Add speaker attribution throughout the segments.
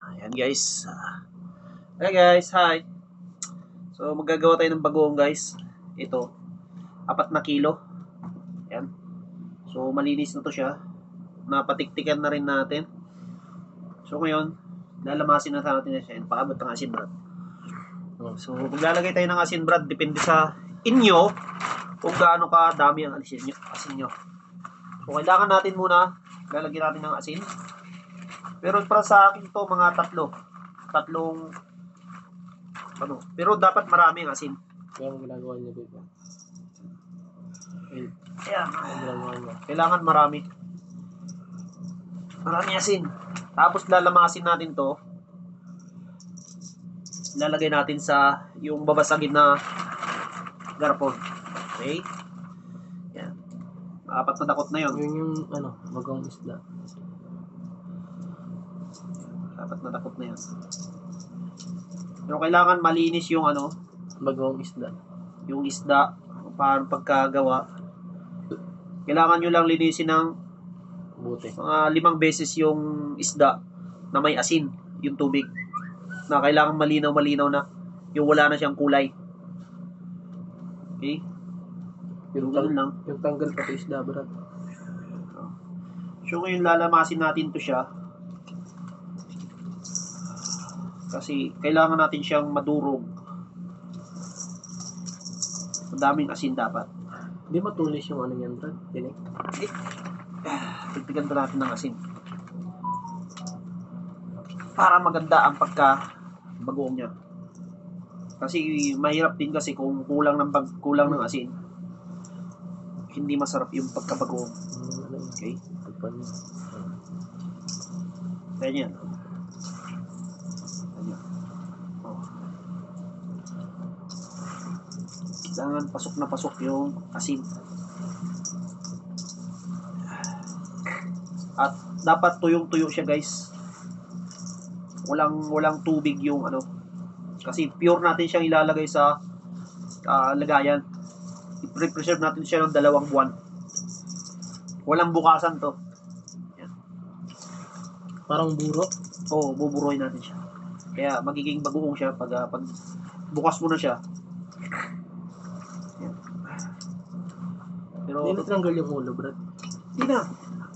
Speaker 1: Ayan guys. Hey guys, hi. So magagawa tayo ng bagoong guys. Ito, 4 na kilo. Ayan. So malinis na to siya. Napatiktikan na rin natin. So ngayon, lalamasin na natin siya. Paabot ng asin brad. So maglalagay tayo ng asin brad. Depende sa inyo kung gaano ka dami ang asin nyo. So kailangan natin muna, lalagyan natin ng asin. Pero para sa akin to mga tatlong ano, pero dapat marami ang asin.
Speaker 2: Kaya ang ginagawa niya dito.
Speaker 1: Kaya
Speaker 2: Ang ginagawa niya.
Speaker 1: kailangan marami asin. Tapos lalamasin natin to. Lalagay natin sa yung babasagin na garapon. Okay? Yan. 4 na dakot na yun.
Speaker 2: Yun yung bagong isda.
Speaker 1: 4 na dakot na yun. Pero kailangan malinis yung
Speaker 2: Bagong isda.
Speaker 1: yung isda, paano pagkagawa. Kailangan nyo lang linisin ng
Speaker 2: Buti.
Speaker 1: mga 5 beses yung isda na may asin, yung tubig. Na kailangan malinaw na yung wala na siyang kulay. Okay?
Speaker 2: Yung
Speaker 1: Ganun lang.
Speaker 2: Yung tanggal pati isda, brad.
Speaker 1: So ngayon lalamasin natin to siya. Kasi kailangan natin siyang madurog. Madaming asin dapat.
Speaker 2: Hindi matulis yung yan, brad. Tinik.
Speaker 1: Tigtigan pa natin ng asin. Para maganda ang pagka-bagoong niya. Kasi mahirap din kasi kung kulang ng asin. Hindi masarap yung pagka-bagoong. Okay? Ganyan. Oh. Kailangan pasok na pasok yung asin. At dapat tuyong-tuyo siya, guys. Walang tubig yung kasi pure natin siyang ilalagay sa lagayan. I-preserve natin siya ng 2 buwan. Walang bukasan to. Yan.
Speaker 2: Parang buro.
Speaker 1: Oo, buburoy natin siya. Kaya magiging bagoong siya pag bukas mo na siya. Yan. Pero
Speaker 2: Hindi na tinanggal yung ulo, brad.
Speaker 1: hindi na.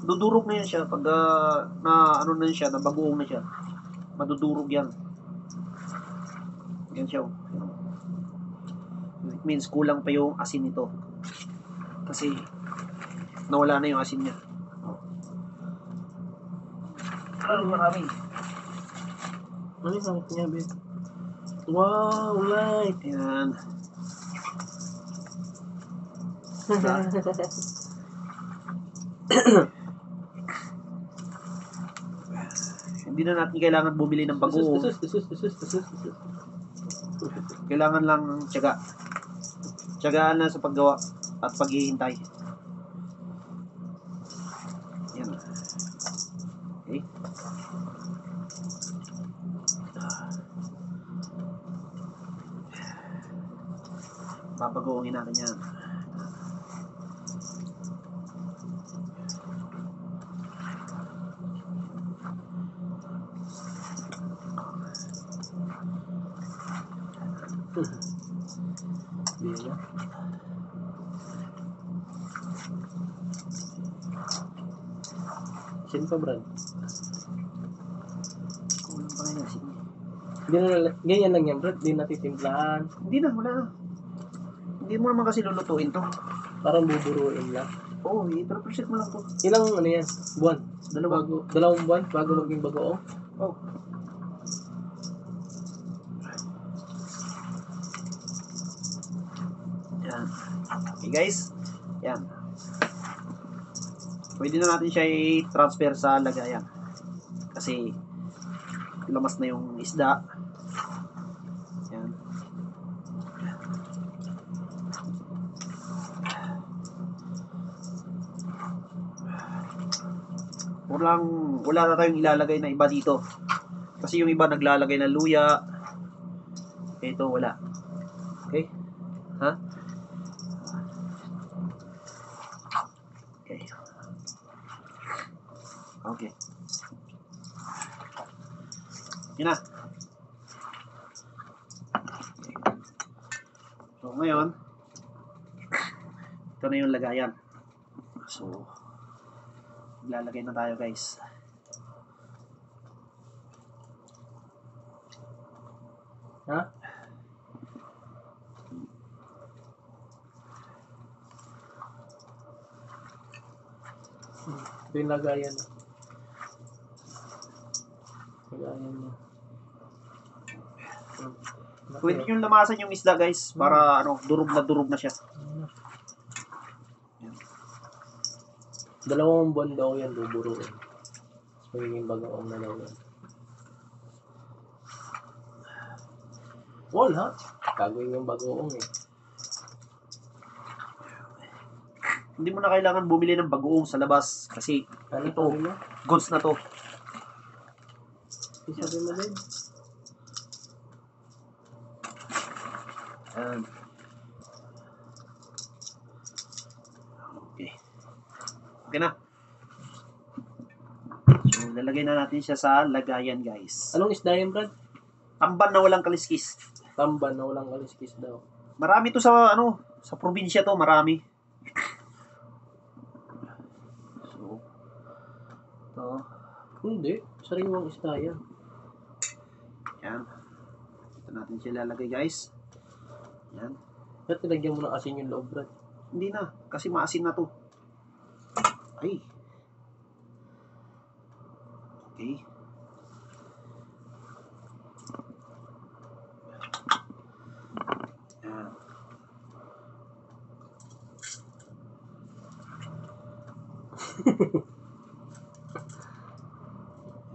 Speaker 1: Dudurog na yan siya pag na siya, na bagoong na siya. Madudurog yan. Yan siya. It means kulang pa yung asin nito. Kasi nawala na yung asin niya. Marami.
Speaker 2: Ano yung sakit niya, babe? Wow, light!
Speaker 1: Yan. Hindi na natin kailangan bumili ng bagoong. Kailangan lang tiyaga. Tiyagaan na sa paggawa at paghihintay. Yan. Okay. Papagoongin natin yan.
Speaker 2: Hindi na. Sin pa, brad.
Speaker 1: Kulang pa rin asin.
Speaker 2: Hindi na, ganyan lang yan, brad. Hindi natitimplahan.
Speaker 1: Hindi na, wala na. Hindi mo naman kasi lulutuin to.
Speaker 2: Parang buburuin lang.
Speaker 1: Oo, i-preset mo lang to.
Speaker 2: Ilang yan? Buwan?
Speaker 1: 2.
Speaker 2: 2 buwan bago maging bagoong?
Speaker 1: Oh. Yan. Okay guys. Yan. Pwede na natin siya i-transfer sa lagayan. Kasi lamas na yung isda. Yan. Wala na tayong ilalagay na iba dito. Kasi yung iba naglalagay ng luya. Ito wala. Okay? Ha? Okay. Okay. Yun na. So, ngayon, ito na yung lagayan. So, lalagay na tayo guys.
Speaker 2: Ha? Ito yung lagayan. Lagayan niya.
Speaker 1: Pwede yung lamasan yung isda guys para durog na siya.
Speaker 2: Dalawang buwan daw yan buburuin. Magiging bagaong na daw yan. Wall ha? Gagawin yung bagoong eh.
Speaker 1: Hindi mo na kailangan bumili ng bagoong sa labas kasi
Speaker 2: Ano
Speaker 1: ito,
Speaker 2: sabi mo?
Speaker 1: goods na to.
Speaker 2: Sabi mo din?
Speaker 1: Okay. Okay na. So, lalagay na natin siya sa lagayan guys.
Speaker 2: Anong isda yan, Brad?
Speaker 1: Tamban na walang kaliskis.
Speaker 2: Tamban na walang kaliskis daw.
Speaker 1: Marami to sa sa probinsya to, marami. So, to.
Speaker 2: Hindi. Sariwang isda yan.
Speaker 1: Yan. Ito natin siya lalagay guys. Yan.
Speaker 2: Ba't nilagyan mo ng asin yung loob, Brad?
Speaker 1: Hindi na, kasi maasin na to. Ay. Okay. Yan.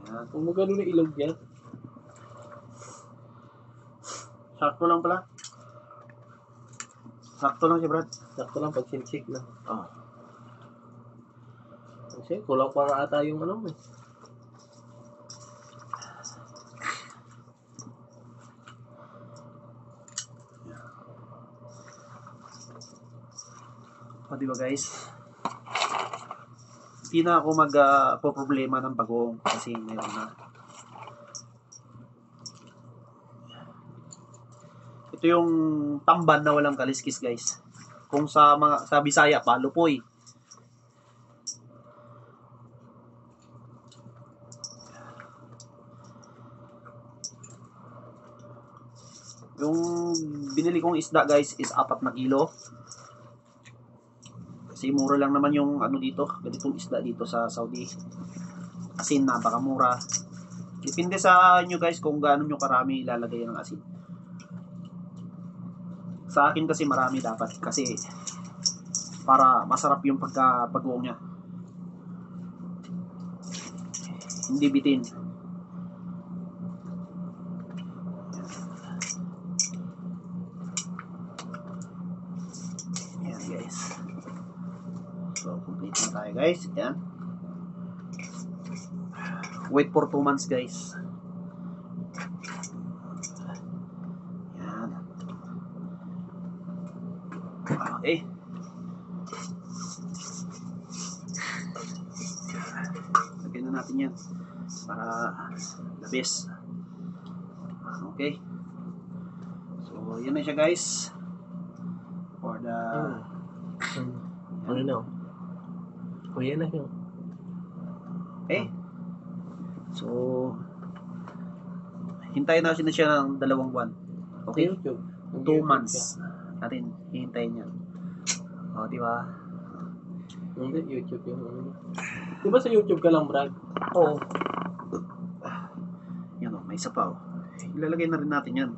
Speaker 1: Yan.
Speaker 2: Kung magano na ilog yan.
Speaker 1: Sakto lang pala. Sakto lang siya, Brad.
Speaker 2: Sakto lang pag sinsik na.
Speaker 1: Oh.
Speaker 2: Kasi kulang pa nga ata yung ano eh.
Speaker 1: O, di ba guys? Hindi na ako problema ng bagoong kasi meron na. Ito yung tamban na walang kaliskis guys. Kung sa Bisaya pa, lupoy. Yung binili kong isda guys is 4 na kilo. Kasi mura lang naman yung dito, ganitong isda dito sa Saudi. Asin napakamura. Depende sa inyo guys kung gaano nyo karami ilalagay ng asin. Sa akin kasi marami dapat kasi para masarap yung pagka-bagoong niya. Hindi bitin. Ayan guys. So complete na tayo guys. Ayan. Wait for 2 months guys. Ayan. Okay. Lagyan na natin yan para labis. Okay. So yun na siya guys. For the
Speaker 2: Ano na? O yan na yun.
Speaker 1: okay. So hintayin natin na siya ng 2 buwan. Okay?
Speaker 2: YouTube.
Speaker 1: 2 months natin hihintayin yan. O, di ba?
Speaker 2: Hindi, YouTube yung ano. Di ba sa YouTube ka lang, Brad?
Speaker 1: Oo. Yan o, may isa pa o. Ilalagay na rin natin yan.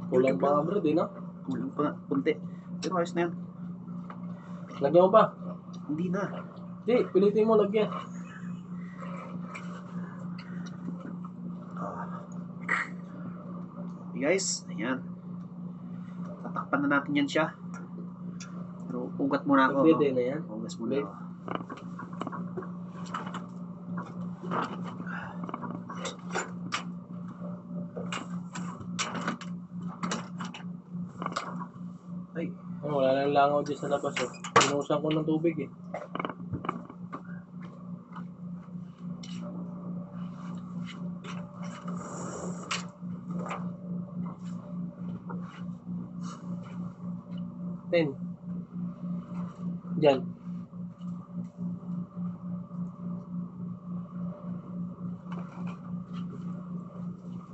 Speaker 2: Kulang pa nga, Brad, eh, no?
Speaker 1: Kulang pa nga, kunti. Pero ayos na yan.
Speaker 2: Lagyan mo pa.
Speaker 1: Hindi na.
Speaker 2: Hindi, pilitin mo lagyan.
Speaker 1: Okay guys, ayan. Tatakpan na natin yan siya. Pero ugat muna ako.
Speaker 2: Pwede na yan.
Speaker 1: Ugas muna ako. Ay,
Speaker 2: Oh, wala nang langaw dyan sa labas, oh. Pinusan ko ng tubig, eh. 10. Diyan.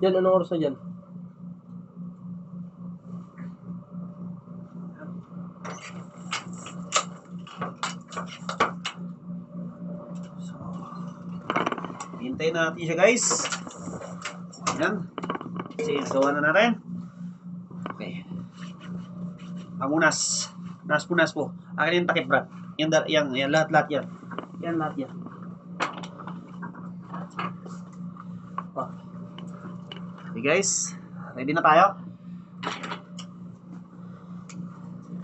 Speaker 2: Yan, anong oras na dyan?
Speaker 1: So, hintayin natin siya guys. Yan. Sige, gawa na natin. Okay. Pangunas. Nas po. Akin yung takip, Brad. Yan, lahat yan. Yan, lahat yan.
Speaker 2: Ah.
Speaker 1: Okay guys, ready na tayo?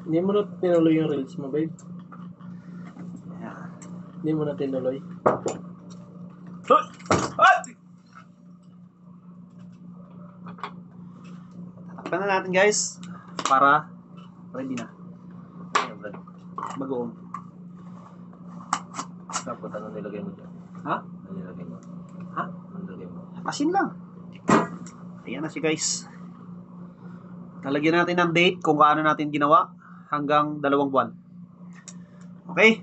Speaker 2: Hindi mo na tinuloy yung reels mo, babe.
Speaker 1: Yan.
Speaker 2: Hindi mo na tinuloy.
Speaker 1: Hoy! Hoy! Tatakpan na natin guys para ready na. Ayan, Brad. Bagoong.
Speaker 3: Dapat ano nilagay mo dyan?
Speaker 1: Ha?
Speaker 3: Ano nilagay mo?
Speaker 1: Ha?
Speaker 3: Ano nilagay mo?
Speaker 1: Asin lang. Ayan na si guys. Talagyan natin ng date kung paano natin ginawa hanggang 2 buwan. Okay?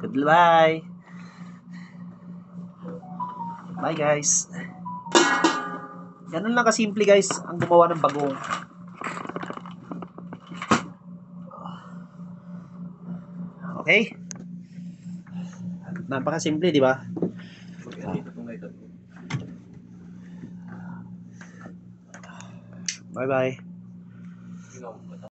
Speaker 1: Goodbye. Bye guys. Ganun lang kasimple guys ang gumawa ng bagong. Okay? Napakasimple, di ba?
Speaker 3: Dito po nga ito.
Speaker 1: Bye-bye.